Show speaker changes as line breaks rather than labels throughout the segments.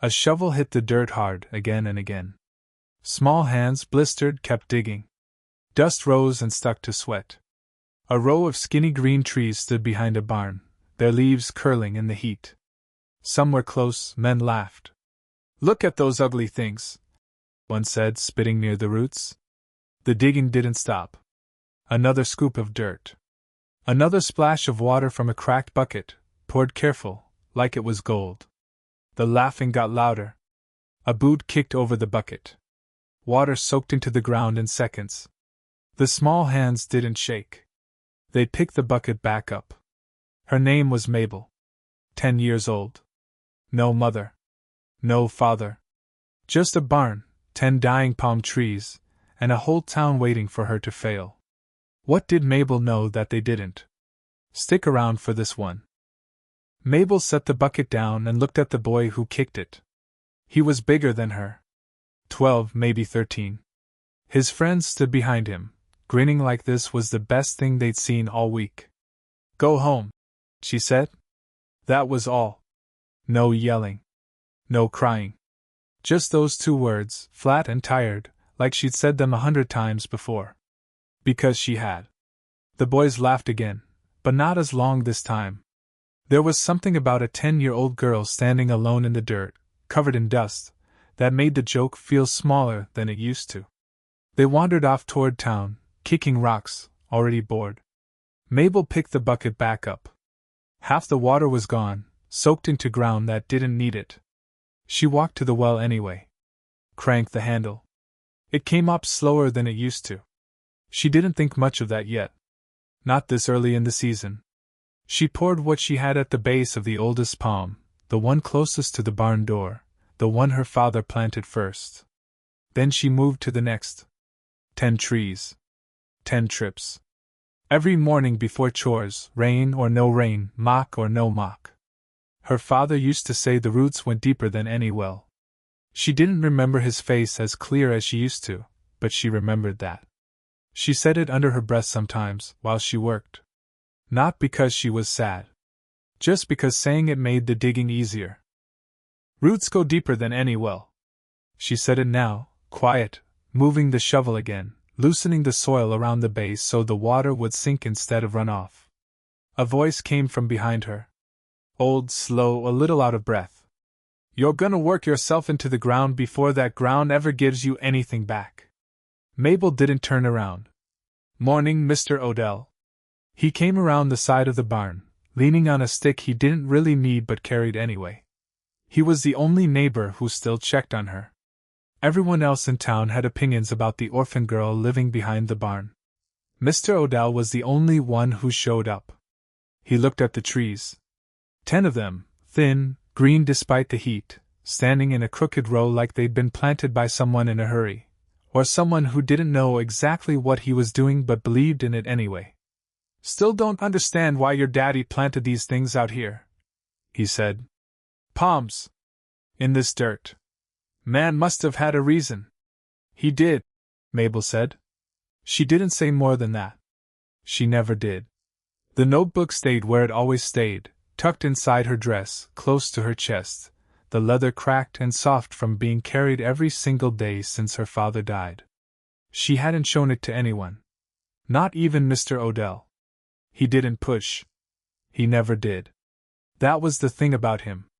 A shovel hit the dirt hard again and again. Small hands, blistered, kept digging. Dust rose and stuck to sweat. A row of skinny green trees stood behind a barn, their leaves curling in the heat. Some were close, men laughed. "Look at those ugly things," one said, spitting near the roots. The digging didn't stop. Another scoop of dirt. Another splash of water from a cracked bucket, poured careful, like it was gold. The laughing got louder. A boot kicked over the bucket. Water soaked into the ground in seconds. The small hands didn't shake. They picked the bucket back up. Her name was Mabel. 10 years old. No mother. No father. Just a barn, 10 dying palm trees, and a whole town waiting for her to fail. What did Mabel know that they didn't? Stick around for this one. Mabel set the bucket down and looked at the boy who kicked it. He was bigger than her. 12, maybe 13. His friends stood behind him, grinning like this was the best thing they'd seen all week. "Go home," she said. That was all. No yelling. No crying. Just those 2 words, flat and tired, like she'd said them 100 times before. Because she had. The boys laughed again, but not as long this time. There was something about a 10-year-old girl standing alone in the dirt, covered in dust, that made the joke feel smaller than it used to. They wandered off toward town, kicking rocks, already bored. Mabel picked the bucket back up. Half the water was gone, soaked into ground that didn't need it. She walked to the well anyway. Cranked the handle. It came up slower than it used to. She didn't think much of that yet. Not this early in the season. She poured what she had at the base of the oldest palm, the one closest to the barn door, the one her father planted first. Then she moved to the next. 10 trees. 10 trips. Every morning before chores, rain or no rain, mock or no mock. Her father used to say the roots went deeper than any well. She didn't remember his face as clear as she used to, but she remembered that. She said it under her breath sometimes, while she worked. Not because she was sad. Just because saying it made the digging easier. "Roots go deeper than any well." She said it now, quiet, moving the shovel again, loosening the soil around the base so the water would sink instead of run off. A voice came from behind her. Old, slow, a little out of breath. "You're gonna work yourself into the ground before that ground ever gives you anything back." Mabel didn't turn around. "Morning, Mr. Odell." He came around the side of the barn, leaning on a stick he didn't really need but carried anyway. He was the only neighbor who still checked on her. Everyone else in town had opinions about the orphan girl living behind the barn. Mr. Odell was the only one who showed up. He looked at the trees. 10 of them, thin, green despite the heat, standing in a crooked row like they'd been planted by someone in a hurry, or someone who didn't know exactly what he was doing but believed in it anyway. "Still don't understand why your daddy planted these things out here," he said. "Palms. In this dirt. Man must have had a reason." "He did," Mabel said. She didn't say more than that. She never did. The notebook stayed where it always stayed, tucked inside her dress, close to her chest, the leather cracked and soft from being carried every single day since her father died. She hadn't shown it to anyone. Not even Mr. Odell. He didn't push. He never did. That was the thing about him.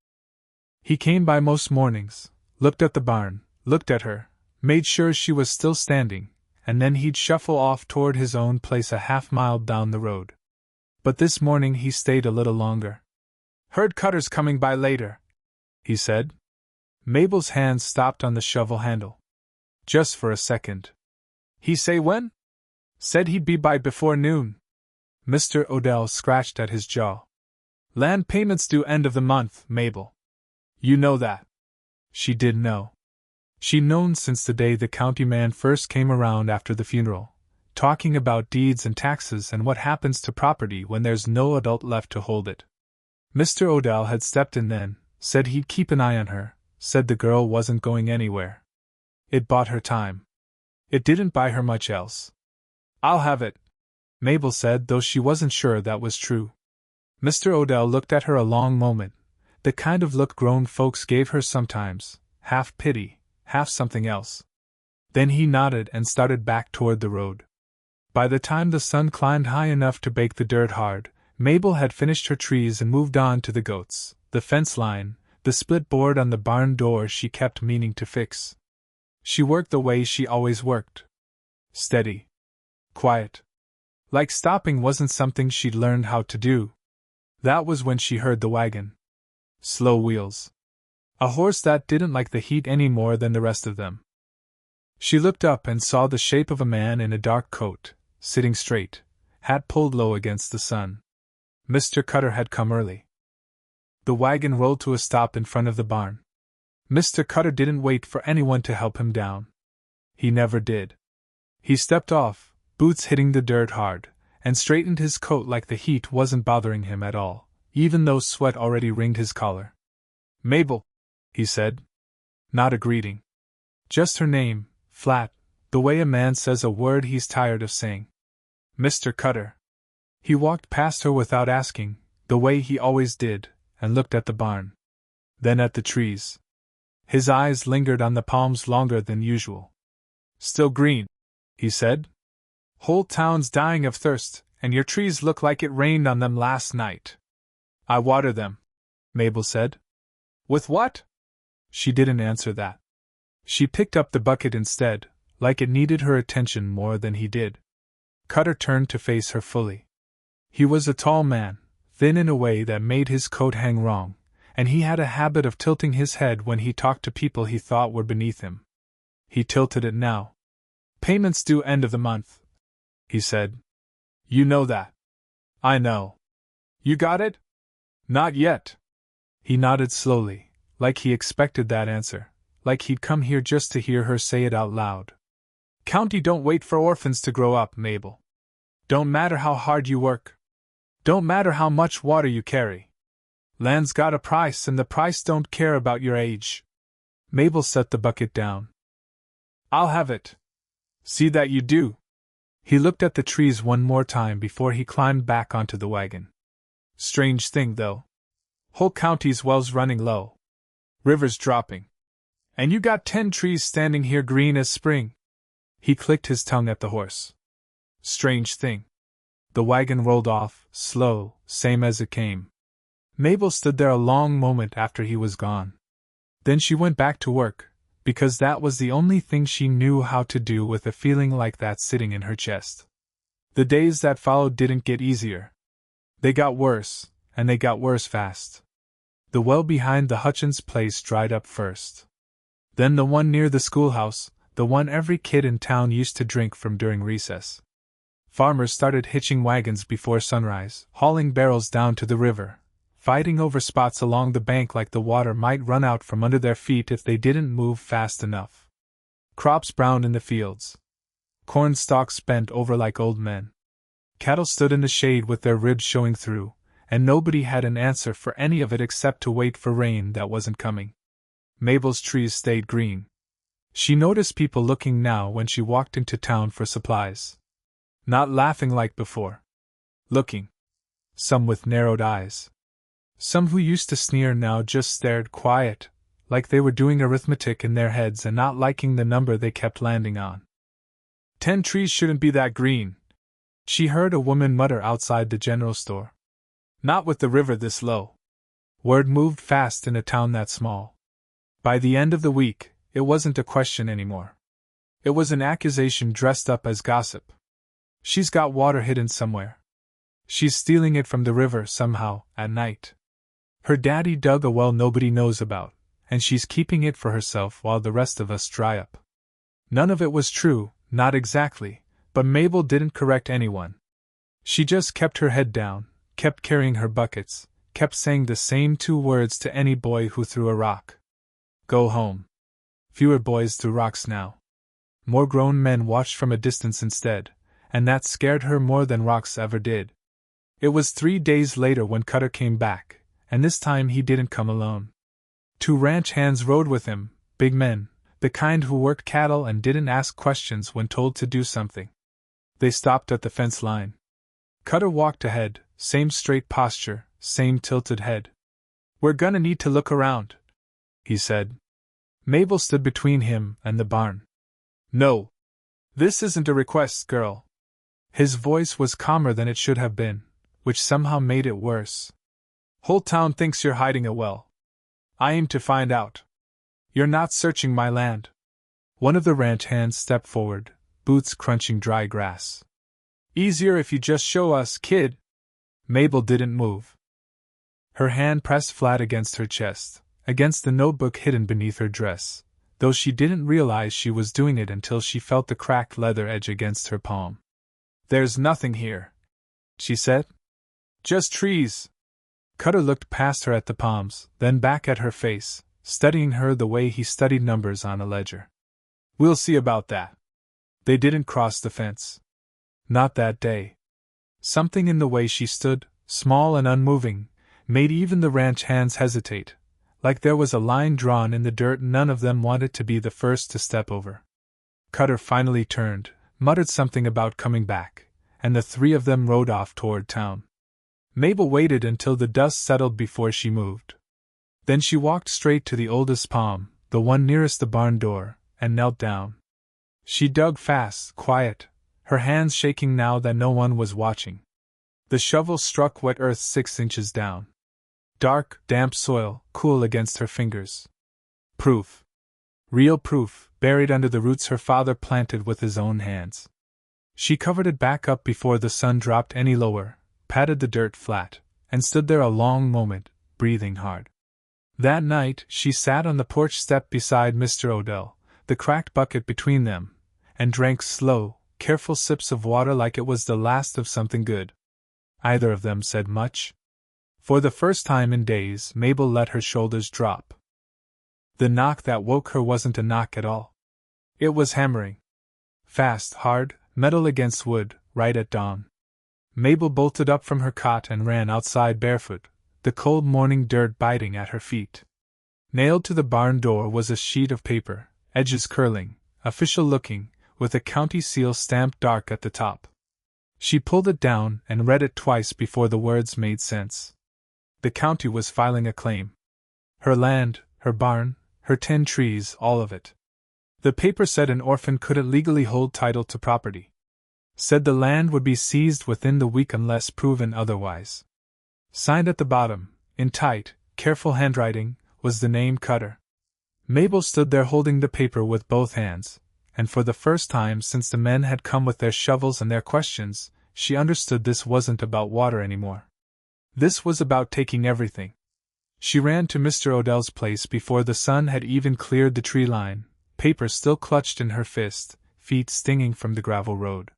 He came by most mornings, looked at the barn, looked at her, made sure she was still standing, and then he'd shuffle off toward his own place a half-mile down the road. But this morning he stayed a little longer. "Heard Cutter's coming by later," he said. Mabel's hands stopped on the shovel handle. Just for a second. "He say when?" "Said he'd be by before noon." Mr. Odell scratched at his jaw. "Land payments due end of the month, Mabel. You know that." She did know. She'd known since the day the county man first came around after the funeral, talking about deeds and taxes and what happens to property when there's no adult left to hold it. Mr. Odell had stepped in then, said he'd keep an eye on her, said the girl wasn't going anywhere. It bought her time. It didn't buy her much else. "I'll have it," Mabel said, though she wasn't sure that was true. Mr. Odell looked at her a long moment, the kind of look grown folks gave her sometimes, half pity, half something else. Then he nodded and started back toward the road. By the time the sun climbed high enough to bake the dirt hard, Mabel had finished her trees and moved on to the goats, the fence line, the split board on the barn door she kept meaning to fix. She worked the way she always worked. Steady. Quiet. Like stopping wasn't something she'd learned how to do. That was when she heard the wagon. Slow wheels. A horse that didn't like the heat any more than the rest of them. She looked up and saw the shape of a man in a dark coat, sitting straight, hat pulled low against the sun. Mr. Cutter had come early. The wagon rolled to a stop in front of the barn. Mr. Cutter didn't wait for anyone to help him down. He never did. He stepped off, boots hitting the dirt hard, and straightened his coat like the heat wasn't bothering him at all, even though sweat already ringed his collar. "Mabel," he said. Not a greeting. Just her name, flat, the way a man says a word he's tired of saying. "Mr. Cutter." He walked past her without asking, the way he always did, and looked at the barn. Then at the trees. His eyes lingered on the palms longer than usual. "Still green," he said. "Whole town's dying of thirst, and your trees look like it rained on them last night." "I water them," Mabel said. "With what?" She didn't answer that. She picked up the bucket instead, like it needed her attention more than he did. Cutter turned to face her fully. He was a tall man, thin in a way that made his coat hang wrong, and he had a habit of tilting his head when he talked to people he thought were beneath him. He tilted it now. "Payments due end of the month," he said. "You know that." "I know." "You got it?" "Not yet." He nodded slowly, like he expected that answer, like he'd come here just to hear her say it out loud. "County don't wait for orphans to grow up, Mabel. Don't matter how hard you work. Don't matter how much water you carry. Land's got a price, and the price don't care about your age." Mabel set the bucket down. "I'll have it. See that you do." He looked at the trees one more time before he climbed back onto the wagon. "Strange thing, though. Whole county's wells running low. Rivers dropping. And you got 10 trees standing here green as spring." He clicked his tongue at the horse. "Strange thing." The wagon rolled off, slow, same as it came. Mabel stood there a long moment after he was gone. Then she went back to work, because that was the only thing she knew how to do with a feeling like that sitting in her chest. The days that followed didn't get easier. They got worse, and they got worse fast. The well behind the Hutchins place dried up first. Then the one near the schoolhouse, the one every kid in town used to drink from during recess. Farmers started hitching wagons before sunrise, hauling barrels down to the river, fighting over spots along the bank like the water might run out from under their feet if they didn't move fast enough. Crops browned in the fields. Corn stalks bent over like old men. Cattle stood in the shade with their ribs showing through, and nobody had an answer for any of it except to wait for rain that wasn't coming. Mabel's trees stayed green. She noticed people looking now when she walked into town for supplies. Not laughing like before. Looking. Some with narrowed eyes. Some who used to sneer now just stared quiet, like they were doing arithmetic in their heads and not liking the number they kept landing on. 10 trees shouldn't be that green," she heard a woman mutter outside the general store. "Not with the river this low." Word moved fast in a town that small. By the end of the week, it wasn't a question anymore. It was an accusation dressed up as gossip. "She's got water hidden somewhere. She's stealing it from the river somehow, at night. Her daddy dug a well nobody knows about, and she's keeping it for herself while the rest of us dry up." None of it was true, not exactly, but Mabel didn't correct anyone. She just kept her head down, kept carrying her buckets, kept saying the same 2 words to any boy who threw a rock. Go home. Fewer boys threw rocks now. More grown men watched from a distance instead, and that scared her more than rocks ever did. It was 3 days later when Cutter came back, and this time he didn't come alone. 2 ranch hands rode with him, big men, the kind who worked cattle and didn't ask questions when told to do something. They stopped at the fence line. Cutter walked ahead, same straight posture, same tilted head. We're gonna need to look around, he said. Mabel stood between him and the barn. No. This isn't a request, girl. His voice was calmer than it should have been, which somehow made it worse. Whole town thinks you're hiding a well. I aim to find out. You're not searching my land. One of the ranch hands stepped forward, boots crunching dry grass. Easier if you just show us, kid. Mabel didn't move. Her hand pressed flat against her chest, against the notebook hidden beneath her dress, though she didn't realize she was doing it until she felt the cracked leather edge against her palm. There's nothing here, she said. Just trees. Cutter looked past her at the palms, then back at her face, studying her the way he studied numbers on a ledger. We'll see about that. They didn't cross the fence. Not that day. Something in the way she stood, small and unmoving, made even the ranch hands hesitate, like there was a line drawn in the dirt none of them wanted to be the first to step over. Cutter finally turned, muttered something about coming back, and the three of them rode off toward town. Mabel waited until the dust settled before she moved. Then she walked straight to the oldest palm, the one nearest the barn door, and knelt down. She dug fast, quiet, her hands shaking now that no one was watching. The shovel struck wet earth 6 inches down. Dark, damp soil, cool against her fingers. Proof. Real proof, buried under the roots her father planted with his own hands. She covered it back up before the sun dropped any lower, patted the dirt flat, and stood there a long moment, breathing hard. That night, she sat on the porch step beside Mr. Odell, the cracked bucket between them, and drank slow, careful sips of water like it was the last of something good. Either of them said much. For the first time in days, Mabel let her shoulders drop. The knock that woke her wasn't a knock at all. It was hammering. Fast, hard, metal against wood, right at dawn. Mabel bolted up from her cot and ran outside barefoot, the cold morning dirt biting at her feet. Nailed to the barn door was a sheet of paper, edges curling, official-looking, with a county seal stamped dark at the top. She pulled it down and read it twice before the words made sense. The county was filing a claim. Her land, her barn, her 10 trees, all of it. The paper said an orphan couldn't legally hold title to property. Said the land would be seized within the week unless proven otherwise. Signed at the bottom, in tight, careful handwriting, was the name Cutter. Mabel stood there holding the paper with both hands, and for the first time since the men had come with their shovels and their questions, she understood this wasn't about water anymore. This was about taking everything. She ran to Mr. Odell's place before the sun had even cleared the tree line, paper still clutched in her fist, feet stinging from the gravel road.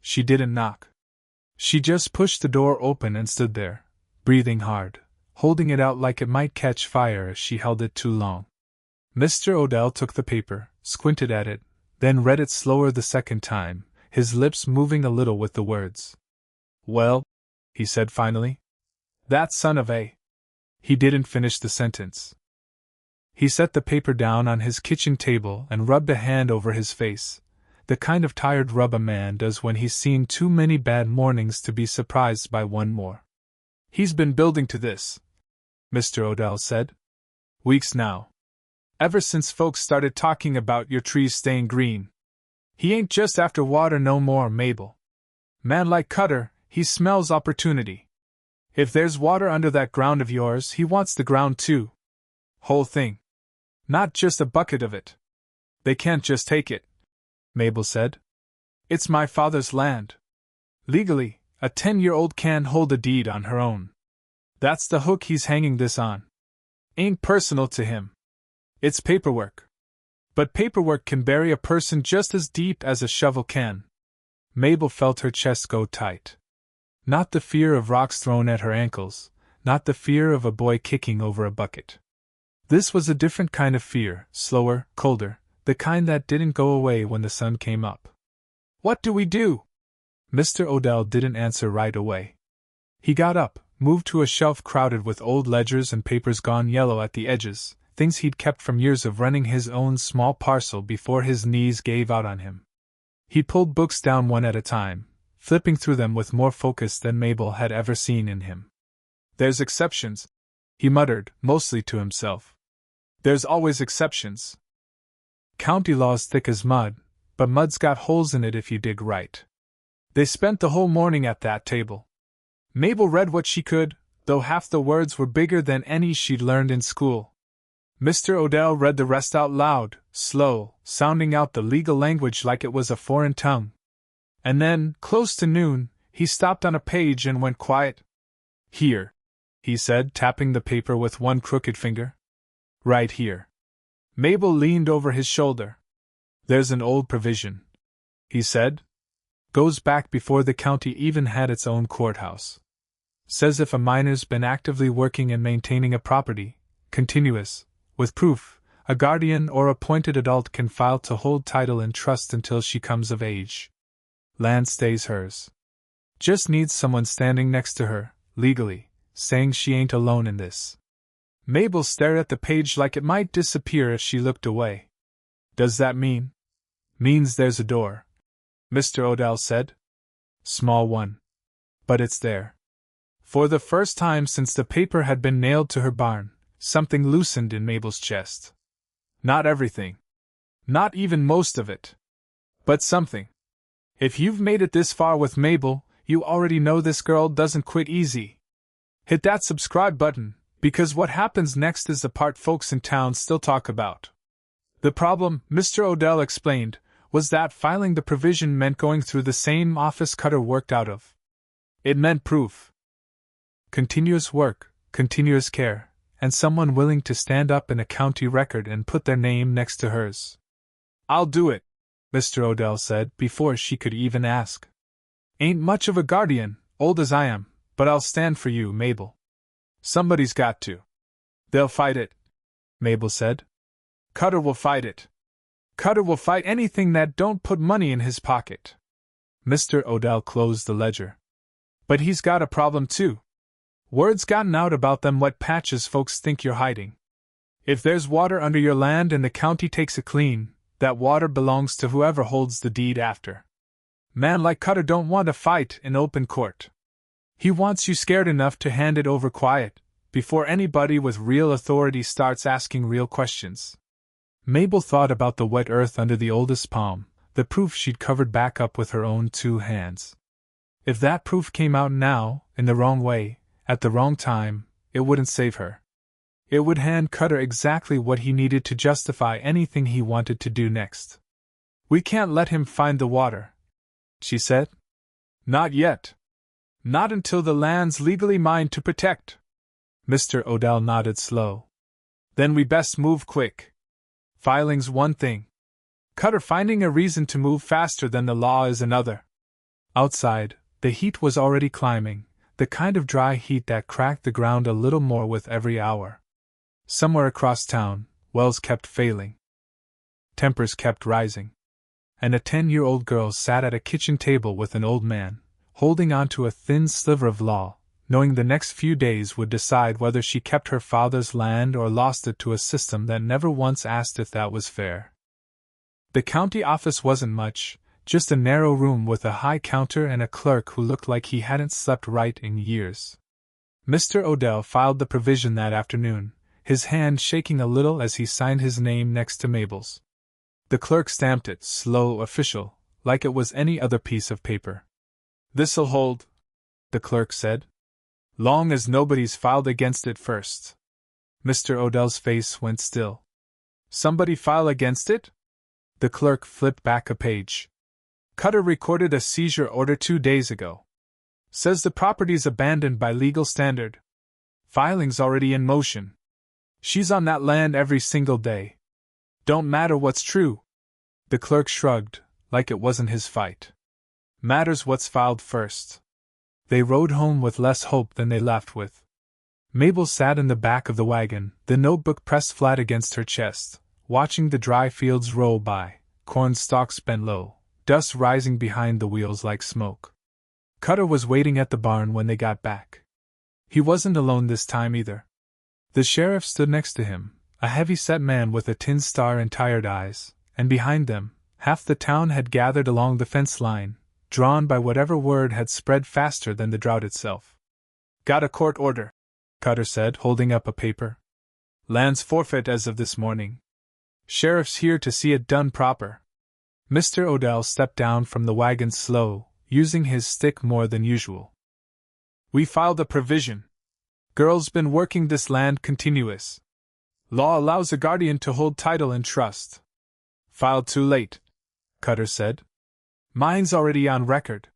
She didn't knock. She just pushed the door open and stood there, breathing hard, holding it out like it might catch fire if she held it too long. Mr. Odell took the paper, squinted at it, then read it slower the second time, his lips moving a little with the words. Well, he said finally. That son of a... He didn't finish the sentence. He set the paper down on his kitchen table and rubbed a hand over his face, the kind of tired rub a man does when he's seen too many bad mornings to be surprised by one more. He's been building to this, Mr. Odell said. Weeks now. Ever since folks started talking about your trees staying green. He ain't just after water no more, Mabel. Man like Cutter, he smells opportunity. If there's water under that ground of yours, he wants the ground too. Whole thing. Not just a bucket of it. They can't just take it, Mabel said. It's my father's land. Legally, a 10-year-old can't hold a deed on her own. That's the hook he's hanging this on. Ain't personal to him. It's paperwork. But paperwork can bury a person just as deep as a shovel can. Mabel felt her chest go tight. Not the fear of rocks thrown at her ankles, not the fear of a boy kicking over a bucket. This was a different kind of fear, slower, colder, the kind that didn't go away when the sun came up. What do we do? Mr. Odell didn't answer right away. He got up, moved to a shelf crowded with old ledgers and papers gone yellow at the edges, things he'd kept from years of running his own small parcel before his knees gave out on him. He pulled books down one at a time, flipping through them with more focus than Mabel had ever seen in him. There's exceptions, he muttered, mostly to himself. There's always exceptions. County law's thick as mud, but mud's got holes in it if you dig right. They spent the whole morning at that table. Mabel read what she could, though half the words were bigger than any she'd learned in school. Mr. Odell read the rest out loud, slow, sounding out the legal language like it was a foreign tongue. And then, close to noon, he stopped on a page and went quiet. Here, he said, tapping the paper with one crooked finger. Right here. Mabel leaned over his shoulder. There's an old provision, he said. Goes back before the county even had its own courthouse. Says if a minor's been actively working and maintaining a property, continuous, with proof, a guardian or appointed adult can file to hold title and trust until she comes of age. Land stays hers. Just needs someone standing next to her, legally, saying she ain't alone in this. Mabel stared at the page like it might disappear if she looked away. Does that mean? Means there's a door, Mr. Odell said. Small one. But it's there. For the first time since the paper had been nailed to her barn, something loosened in Mabel's chest. Not everything. Not even most of it. But something. If you've made it this far with Mabel, you already know this girl doesn't quit easy. Hit that subscribe button, because what happens next is the part folks in town still talk about. The problem, Mr. Odell explained, was that filing the provision meant going through the same office Cutter worked out of. It meant proof. Continuous work, continuous care, and someone willing to stand up in a county record and put their name next to hers. I'll do it, Mr. Odell said before she could even ask. Ain't much of a guardian, old as I am, but I'll stand for you, Mabel. Somebody's got to. They'll fight it, Mabel said. Cutter will fight it. Cutter will fight anything that don't put money in his pocket. Mr. Odell closed the ledger. But he's got a problem too. Word's gotten out about them wet patches folks think you're hiding. If there's water under your land and the county takes it clean, that water belongs to whoever holds the deed after. Man like Cutter don't want a fight in open court. He wants you scared enough to hand it over quiet, before anybody with real authority starts asking real questions. Mabel thought about the wet earth under the oldest palm, the proof she'd covered back up with her own 2 hands. If that proof came out now, in the wrong way, at the wrong time, it wouldn't save her. It would hand Cutter exactly what he needed to justify anything he wanted to do next. We can't let him find the water, she said. Not yet. Not until the land's legally mine to protect. Mr. Odell nodded slow. Then we best move quick. Filing's one thing. Cutter finding a reason to move faster than the law is another. Outside, the heat was already climbing, the kind of dry heat that cracked the ground a little more with every hour. Somewhere across town, wells kept failing. Tempers kept rising. And a 10-year-old girl sat at a kitchen table with an old man, holding on to a thin sliver of law, knowing the next few days would decide whether she kept her father's land or lost it to a system that never once asked if that was fair. The county office wasn't much, just a narrow room with a high counter and a clerk who looked like he hadn't slept right in years. Mr. Odell filed the provision that afternoon, his hand shaking a little as he signed his name next to Mabel's. The clerk stamped it, slow, official, like it was any other piece of paper. This'll hold, the clerk said. Long as nobody's filed against it first. Mr. Odell's face went still. Somebody file against it? The clerk flipped back a page. Cutter recorded a seizure order 2 days ago. Says the property's abandoned by legal standard. Filing's already in motion. She's on that land every single day. Don't matter what's true. The clerk shrugged, like it wasn't his fight. Matters what's filed first. They rode home with less hope than they left with. Mabel sat in the back of the wagon, the notebook pressed flat against her chest, watching the dry fields roll by, corn stalks bent low, dust rising behind the wheels like smoke. Cutter was waiting at the barn when they got back. He wasn't alone this time either. The sheriff stood next to him, a heavy-set man with a tin star and tired eyes, and behind them, half the town had gathered along the fence line, drawn by whatever word had spread faster than the drought itself. Got a court order, Cutter said, holding up a paper. Land's forfeit as of this morning. Sheriff's here to see it done proper. Mr. Odell stepped down from the wagon slow, using his stick more than usual. We filed a provision. Girl's been working this land continuous. Law allows a guardian to hold title and trust. Filed too late, Cutter said. Mine's already on record.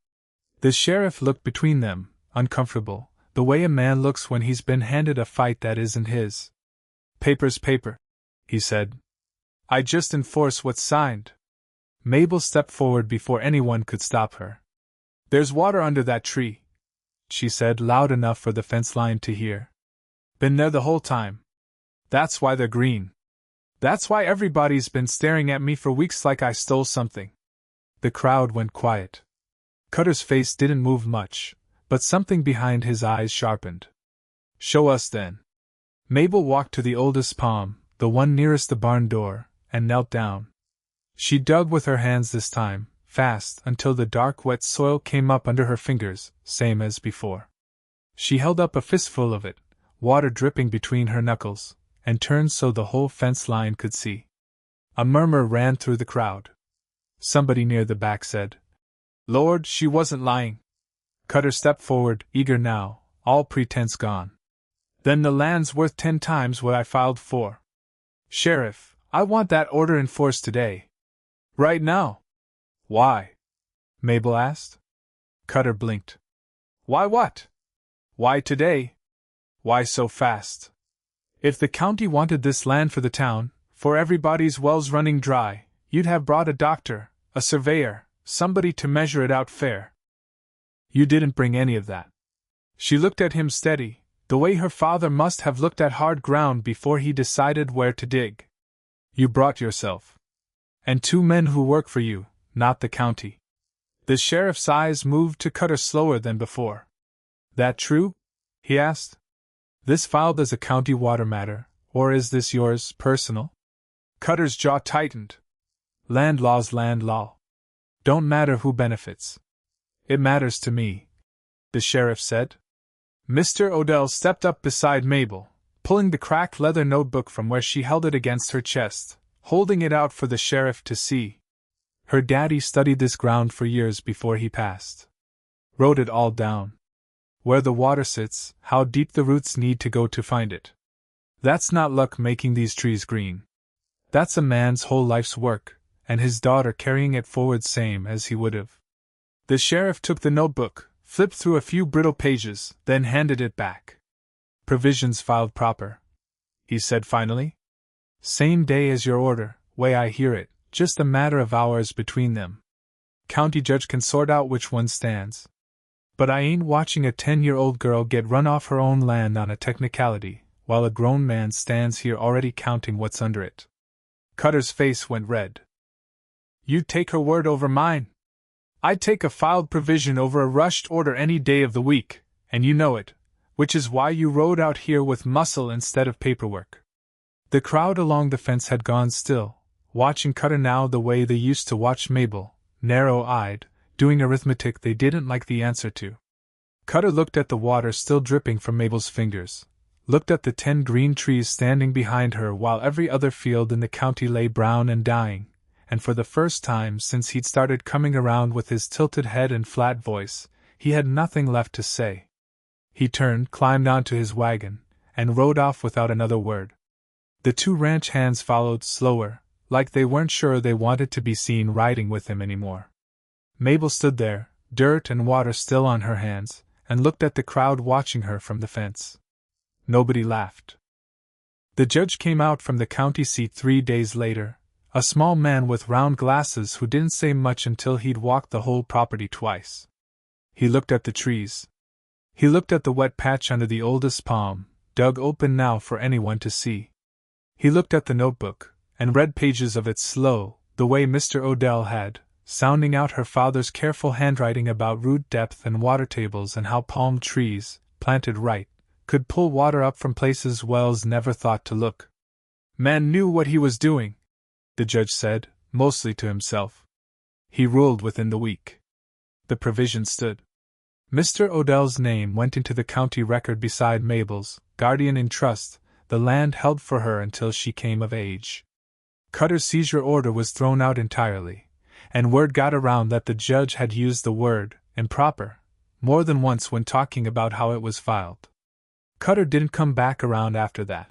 The sheriff looked between them, uncomfortable, the way a man looks when he's been handed a fight that isn't his. Paper's paper, he said. I just enforce what's signed. Mabel stepped forward before anyone could stop her. There's water under that tree, she said loud enough for the fence line to hear. Been there the whole time. That's why they're green. That's why everybody's been staring at me for weeks like I stole something. The crowd went quiet. Cutter's face didn't move much, but something behind his eyes sharpened. Show us then. Mabel walked to the oldest palm, the one nearest the barn door, and knelt down. She dug with her hands this time, fast, until the dark wet soil came up under her fingers, same as before. She held up a fistful of it, water dripping between her knuckles, and turned so the whole fence line could see. A murmur ran through the crowd. Somebody near the back said, Lord, she wasn't lying. Cutter stepped forward, eager now, all pretense gone. Then the land's worth 10 times what I filed for. Sheriff, I want that order enforced today. Right now. Why? Mabel asked. Cutter blinked. Why what? Why today? Why so fast? If the county wanted this land for the town, for everybody's wells running dry, you'd have brought a doctor, a surveyor, somebody to measure it out fair. You didn't bring any of that. She looked at him steady, the way her father must have looked at hard ground before he decided where to dig. You brought yourself. And 2 men who work for you, not the county. The sheriff's eyes moved to Cutter slower than before. That true? He asked. This filed as a county water matter, or is this yours, personal? Cutter's jaw tightened. Land law's land law. Don't matter who benefits. It matters to me, the sheriff said. Mr. Odell stepped up beside Mabel, pulling the cracked leather notebook from where she held it against her chest, holding it out for the sheriff to see. Her daddy studied this ground for years before he passed. Wrote it all down. Where the water sits, how deep the roots need to go to find it. That's not luck making these trees green. That's a man's whole life's work, and his daughter carrying it forward same as he would have. The sheriff took the notebook, flipped through a few brittle pages, then handed it back. Provisions filed proper, he said finally. Same day as your order, way I hear it, just a matter of hours between them. County judge can sort out which one stands. But I ain't watching a 10-year-old girl get run off her own land on a technicality, while a grown man stands here already counting what's under it. Cutter's face went red. You'd take her word over mine? I'd take a filed provision over a rushed order any day of the week, and you know it, which is why you rode out here with muscle instead of paperwork. The crowd along the fence had gone still, watching Cutter now the way they used to watch Mabel, narrow-eyed, doing arithmetic they didn't like the answer to. Cutter looked at the water still dripping from Mabel's fingers, looked at the 10 green trees standing behind her while every other field in the county lay brown and dying, and for the first time since he'd started coming around with his tilted head and flat voice, he had nothing left to say. He turned, climbed onto his wagon, and rode off without another word. The 2 ranch hands followed slower, like they weren't sure they wanted to be seen riding with him anymore. Mabel stood there, dirt and water still on her hands, and looked at the crowd watching her from the fence. Nobody laughed. The judge came out from the county seat 3 days later, a small man with round glasses who didn't say much until he'd walked the whole property twice. He looked at the trees. He looked at the wet patch under the oldest palm, dug open now for anyone to see. He looked at the notebook, and read pages of it slow, the way Mr. Odell had, sounding out her father's careful handwriting about root depth and water tables and how palm trees, planted right, could pull water up from places wells never thought to look. Man knew what he was doing, the judge said, mostly to himself. He ruled within the week. The provision stood. Mr. Odell's name went into the county record beside Mabel's, guardian in trust, the land held for her until she came of age. Cutter's seizure order was thrown out entirely, and word got around that the judge had used the word improper more than once when talking about how it was filed. Cutter didn't come back around after that.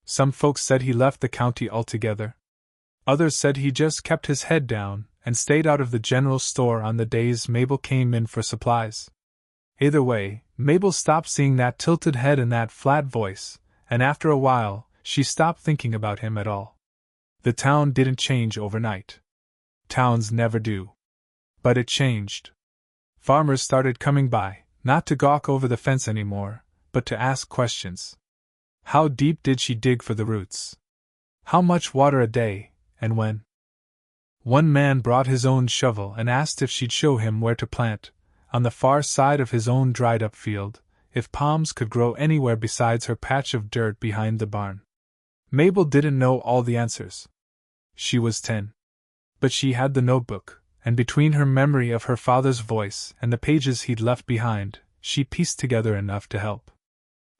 Some folks said he left the county altogether. Others said he just kept his head down and stayed out of the general store on the days Mabel came in for supplies. Either way, Mabel stopped seeing that tilted head and that flat voice, and after a while, she stopped thinking about him at all. The town didn't change overnight. Towns never do. But it changed. Farmers started coming by, not to gawk over the fence anymore, but to ask questions. How deep did she dig for the roots? How much water a day, and when? One man brought his own shovel and asked if she'd show him where to plant, on the far side of his own dried-up field, if palms could grow anywhere besides her patch of dirt behind the barn. Mabel didn't know all the answers. She was 10. But she had the notebook, and between her memory of her father's voice and the pages he'd left behind, she pieced together enough to help.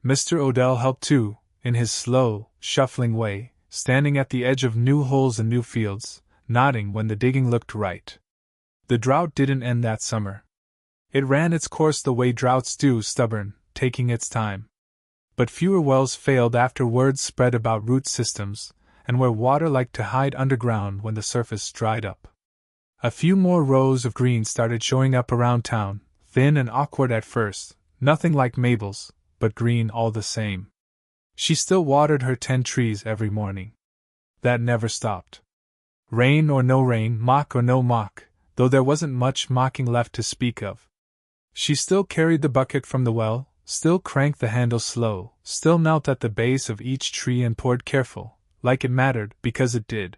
Mr. Odell helped too, in his slow, shuffling way, standing at the edge of new holes and new fields, nodding when the digging looked right. The drought didn't end that summer. It ran its course the way droughts do, stubborn, taking its time. But fewer wells failed after word spread about root systems, and where water liked to hide underground when the surface dried up. A few more rows of green started showing up around town, thin and awkward at first, nothing like Mabel's, but green all the same. She still watered her 10 trees every morning. That never stopped. Rain or no rain, mock or no mock, though there wasn't much mocking left to speak of. She still carried the bucket from the well, still cranked the handle slow, still knelt at the base of each tree and poured careful, like it mattered, because it did.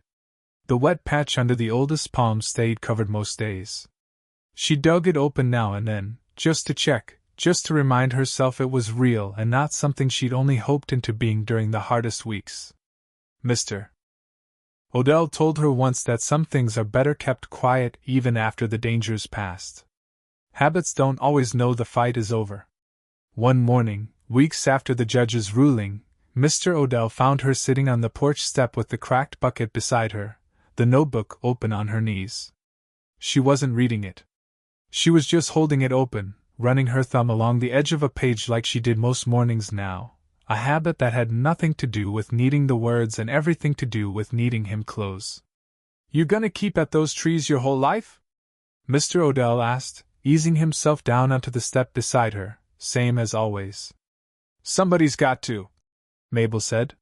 The wet patch under the oldest palm stayed covered most days. She dug it open now and then, just to check, just to remind herself it was real and not something she'd only hoped into being during the hardest weeks. Mr. Odell told her once that some things are better kept quiet even after the danger's past. Habits don't always know the fight is over. One morning, weeks after the judge's ruling, Mr. Odell found her sitting on the porch step with the cracked bucket beside her, the notebook open on her knees. She wasn't reading it. She was just holding it open, running her thumb along the edge of a page like she did most mornings now, a habit that had nothing to do with needing the words and everything to do with needing him close. "You gonna keep at those trees your whole life?" Mr. Odell asked, easing himself down onto the step beside her, same as always. "Somebody's got to," Mabel said.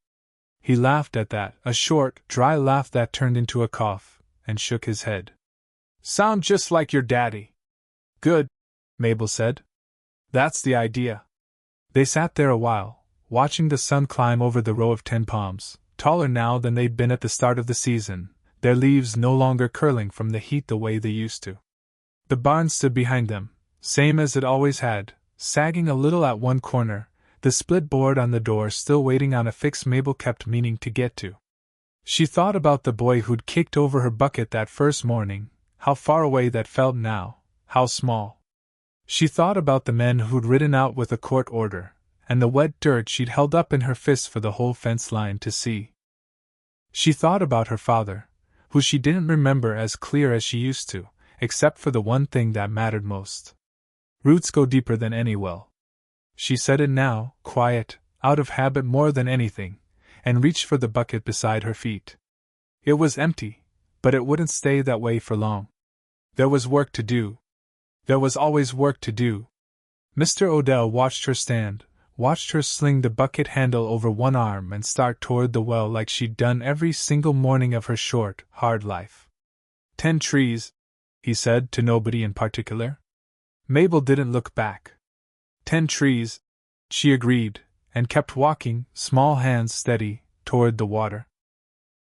He laughed at that, a short, dry laugh that turned into a cough, and shook his head. "Sound just like your daddy." "Good," Mabel said. "That's the idea." They sat there a while, watching the sun climb over the row of 10 palms, taller now than they'd been at the start of the season, their leaves no longer curling from the heat the way they used to. The barn stood behind them, same as it always had, sagging a little at one corner, the split board on the door still waiting on a fix Mabel kept meaning to get to. She thought about the boy who'd kicked over her bucket that first morning, how far away that felt now, how small. She thought about the men who'd ridden out with a court order, and the wet dirt she'd held up in her fists for the whole fence line to see. She thought about her father, who she didn't remember as clear as she used to, except for the one thing that mattered most. Roots go deeper than any well. She said it now, quiet, out of habit more than anything, and reached for the bucket beside her feet. It was empty, but it wouldn't stay that way for long. There was work to do. There was always work to do. Mr. Odell watched her stand, watched her sling the bucket handle over one arm and start toward the well like she'd done every single morning of her short, hard life. 10 trees, he said to nobody in particular. Mabel didn't look back. 10 trees, she agreed, and kept walking, small hands steady, toward the water.